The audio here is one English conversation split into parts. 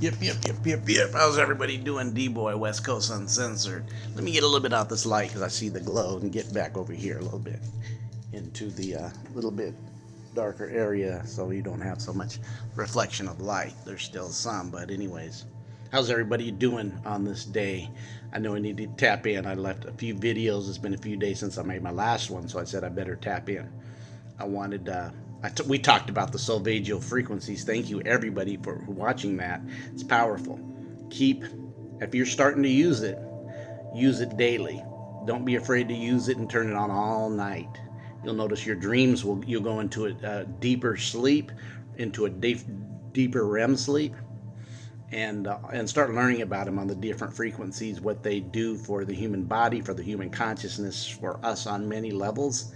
Yep. How's everybody doing? D-Boy, West Coast Uncensored. Let me get a little bit out this light because I see the glow and get back over here a little bit into the little bit darker area so you don't have so much reflection of light. There's still some, but anyways. How's everybody doing on this day? I know I need to tap in. I left a few videos. It's been a few days since I made my last one, so I said I better tap in. I wanted we talked about the solfeggio frequencies. Thank you everybody for watching that. It's powerful. If you're starting to use it daily. Don't be afraid to use it and turn it on all night. You'll notice your dreams you'll go into a deeper sleep, into a deeper REM sleep, and start learning about them on the different frequencies, what they do for the human body, for the human consciousness, for us on many levels.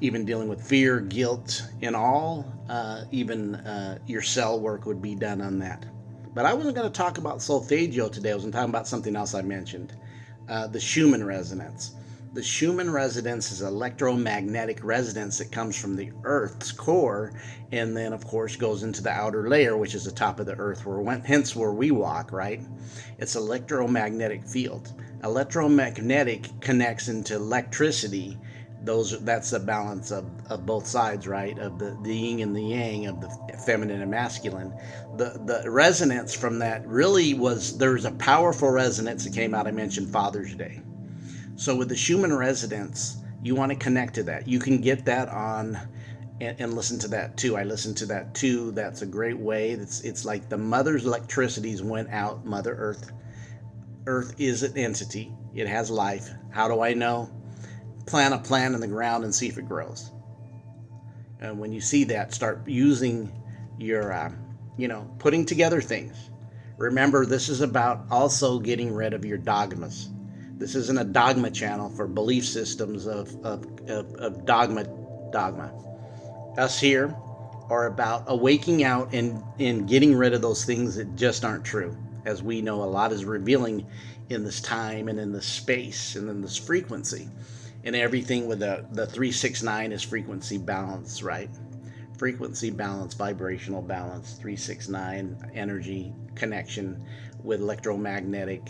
Even dealing with fear, guilt, and all, even your cell work would be done on that. But I wasn't going to talk about solfeggio today. I was going to talk about something else I mentioned, the Schumann resonance. The Schumann resonance is electromagnetic resonance that comes from the Earth's core and then, of course, goes into the outer layer, which is the top of the Earth, hence where we walk, right? It's electromagnetic field. Electromagnetic connects into electricity. That's the balance of both sides, right? Of the yin and the yang, of the feminine and masculine. The resonance from that really there's a powerful resonance that came out. I mentioned Father's Day. So with the Schumann resonance, you want to connect to that. You can get that on and listen to that too. I listened to that too. That's a great way. It's like the mother's electricities went out. Mother Earth. Earth is an entity. It has life. How do I know? Plant a plant in the ground and see if it grows. And when you see that, start using your, putting together things. Remember, this is about also getting rid of your dogmas. This isn't a dogma channel for belief systems of dogma. Us here are about awaking out and getting rid of those things that just aren't true. As we know, a lot is revealing in this time and in this space and in this frequency. And everything with the 369 is frequency balance, right? Frequency balance, vibrational balance, 369 energy connection with electromagnetic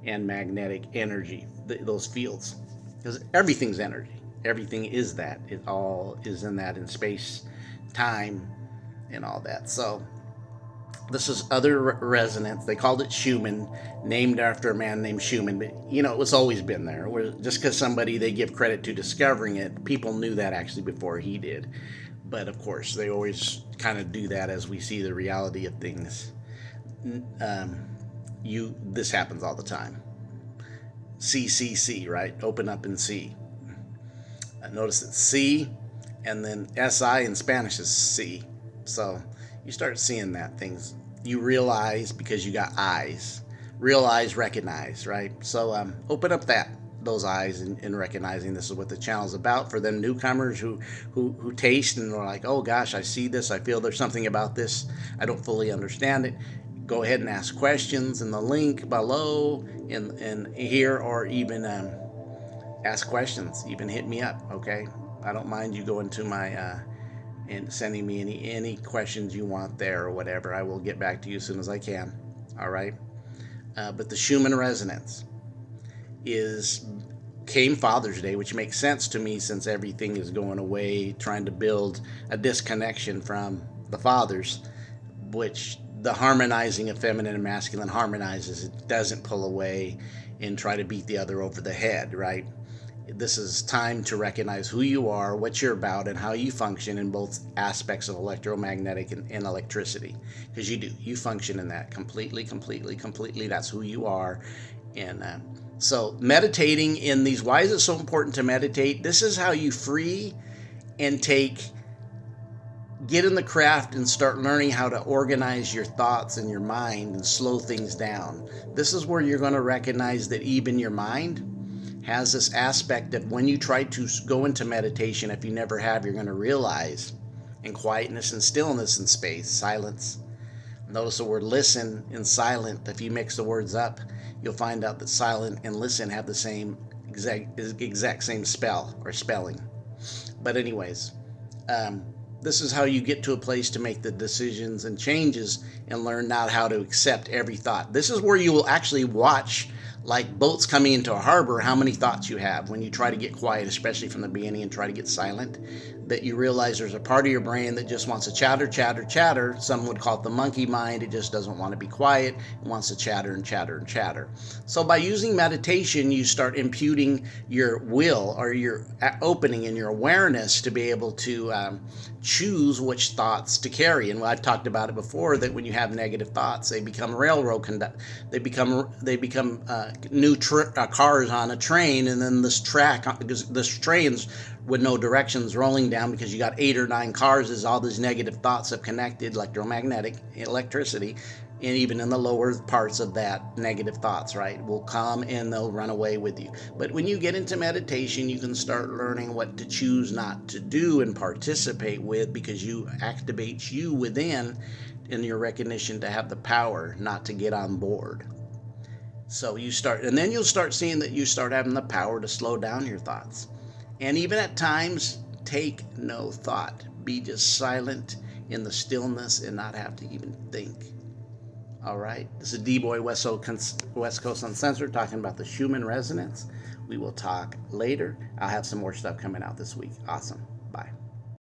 and magnetic energy, those fields. Because everything's energy. Everything is that. It all is in that, in space, time, and all that. So this is other resonance. They called it Schumann, named after a man named Schumann. But, it's always been there. Just because they give credit to discovering it, people knew that actually before he did. But, of course, they always kind of do that as we see the reality of things. This happens all the time. C, right? Open up and see. Notice it's C, and then SI in Spanish is C. So you start seeing that things. You realize because you got eyes. Realize, recognize, right? So open up those eyes and recognizing this is what the channel's about for them newcomers who taste and are like, oh gosh, I see this, I feel there's something about this, I don't fully understand it. Go ahead and ask questions in the link below and here, or even ask questions. Even hit me up, okay? I don't mind you going to my and sending me any questions you want there or whatever. I will get back to you as soon as I can. All right. But the Schumann resonance came Father's Day, which makes sense to me since everything is going away, trying to build a disconnection from the fathers, which the harmonizing of feminine and masculine harmonizes. It doesn't pull away and try to beat the other over the head, right? This is time to recognize who you are, what you're about, and how you function in both aspects of electromagnetic and electricity. Because you function in that completely. That's who you are. And so meditating in these, why is it so important to meditate? This is how you free and get in the craft and start learning how to organize your thoughts and your mind and slow things down. This is where you're going to recognize that even your mind has this aspect of when you try to go into meditation, if you never have, you're going to realize in quietness and stillness and space, silence. Notice the word listen and silent. If you mix the words up, you'll find out that silent and listen have the same exact same spell or spelling. But anyways, This is how you get to a place to make the decisions and changes and learn not how to accept every thought. This is where you will actually watch, like boats coming into a harbor, how many thoughts you have when you try to get quiet, especially from the beginning, and try to get silent, that you realize there's a part of your brain that just wants to chatter, chatter, chatter. Some would call it the monkey mind. It just doesn't want to be quiet. It wants to chatter and chatter and chatter. So by using meditation, you start imputing your will, or your opening in your awareness to be able to choose which thoughts to carry. And I've talked about it before, that when you have negative thoughts, they become railroad they become new cars on a train, and then this train's with no directions rolling down, because you got 8 or 9 cars as all these negative thoughts have connected, electromagnetic electricity, and even in the lower parts of that, negative thoughts, right, will come and they'll run away with you. But when you get into meditation, you can start learning what to choose not to do and participate with, because you activate you within in your recognition to have the power not to get on board. So you start, and then you'll start seeing that you start having the power to slow down your thoughts. And even at times, take no thought. Be just silent in the stillness and not have to even think. All right. This is D-Boy West Coast Uncensored, talking about the Schumann resonance. We will talk later. I'll have some more stuff coming out this week. Awesome. Bye.